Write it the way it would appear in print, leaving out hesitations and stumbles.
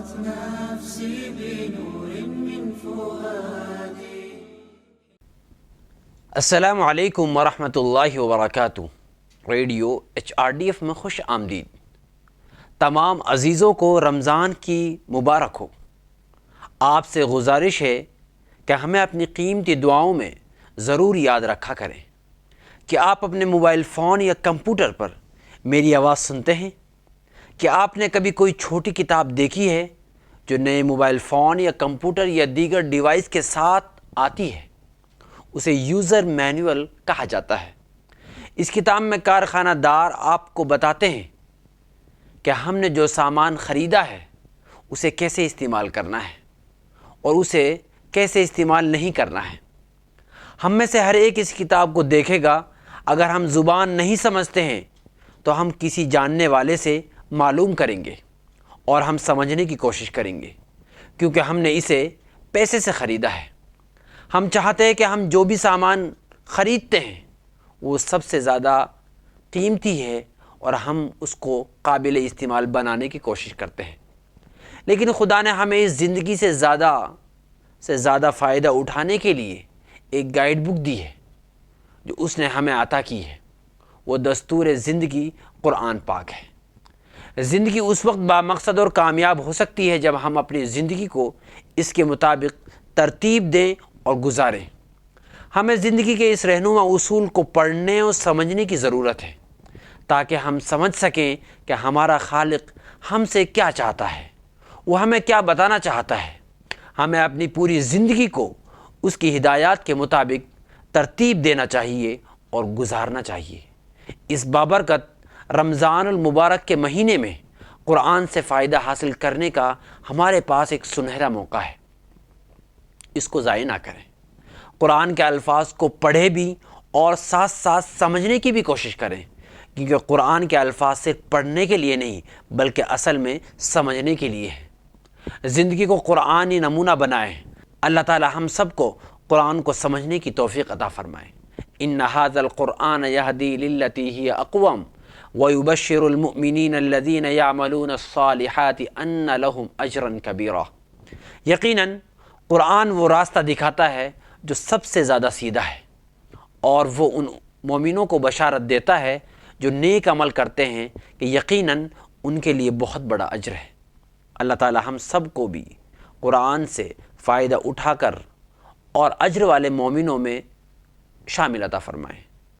أشرقت نفسي بنور من فؤادي. السلام علیکم ورحمۃ اللہ وبرکاتہ. ریڈیو HRDF میں خوش آمدید. تمام عزیزوں کو رمضان کی مبارک ہو. آپ سے گزارش ہے کہ ہمیں اپنی قیمتی دعاؤں میں ضرور یاد رکھا کریں کہ آپ اپنے موبائل فون یا کمپیوٹر پر میری آواز سنتے ہیں. کہ آپ نے کبھی کوئی چھوٹی کتاب دیکھی ہے جو نئے موبائل فون یا کمپیوٹر یا دیگر ڈیوائس کے ساتھ آتی ہے؟ اسے یوزر مینول کہا جاتا ہے. اس کتاب میں کارخانہ دار آپ کو بتاتے ہیں کہ ہم نے جو سامان خریدا ہے اسے کیسے استعمال کرنا ہے اور اسے کیسے استعمال نہیں کرنا ہے. ہم میں سے ہر ایک اس کتاب کو دیکھے گا. اگر ہم زبان نہیں سمجھتے ہیں تو ہم کسی جاننے والے سے معلوم کریں گے اور ہم سمجھنے کی کوشش کریں گے، کیونکہ ہم نے اسے پیسے سے خریدا ہے. ہم چاہتے ہیں کہ ہم جو بھی سامان خریدتے ہیں وہ سب سے زیادہ قیمتی ہے اور ہم اس کو قابل استعمال بنانے کی کوشش کرتے ہیں. لیکن خدا نے ہمیں اس زندگی سے زیادہ فائدہ اٹھانے کے لیے ایک گائیڈ بک دی ہے جو اس نے ہمیں عطا کی ہے. وہ دستور زندگی قرآن پاک ہے. زندگی اس وقت بامقصد اور کامیاب ہو سکتی ہے جب ہم اپنی زندگی کو اس کے مطابق ترتیب دیں اور گزاریں. ہمیں زندگی کے اس رہنما اصول کو پڑھنے اور سمجھنے کی ضرورت ہے تاکہ ہم سمجھ سکیں کہ ہمارا خالق ہم سے کیا چاہتا ہے، وہ ہمیں کیا بتانا چاہتا ہے. ہمیں اپنی پوری زندگی کو اس کی ہدایات کے مطابق ترتیب دینا چاہیے اور گزارنا چاہیے. اس بابرکت رمضان المبارک کے مہینے میں قرآن سے فائدہ حاصل کرنے کا ہمارے پاس ایک سنہرا موقع ہے. اس کو ضائع نہ کریں. قرآن کے الفاظ کو پڑھیں بھی اور ساتھ ساتھ سمجھنے کی بھی کوشش کریں، کیونکہ قرآن کے الفاظ صرف پڑھنے کے لیے نہیں بلکہ اصل میں سمجھنے کے لیے ہے. زندگی کو قرآنی نمونہ بنائیں. اللہ تعالی ہم سب کو قرآن کو سمجھنے کی توفیق عطا فرمائے. ان ھذا القرآن یہدی للتی ہی اقوم ویبشر المؤمنین الذین یعملون الصالحات ان لهم اجرا کبیرا. یقیناً قرآن وہ راستہ دکھاتا ہے جو سب سے زیادہ سیدھا ہے، اور وہ ان مومنوں کو بشارت دیتا ہے جو نیک عمل کرتے ہیں کہ یقیناً ان کے لیے بہت بڑا اجر ہے. اللہ تعالی ہم سب کو بھی قرآن سے فائدہ اٹھا کر اور اجر والے مومنوں میں شامل عطا فرمائے.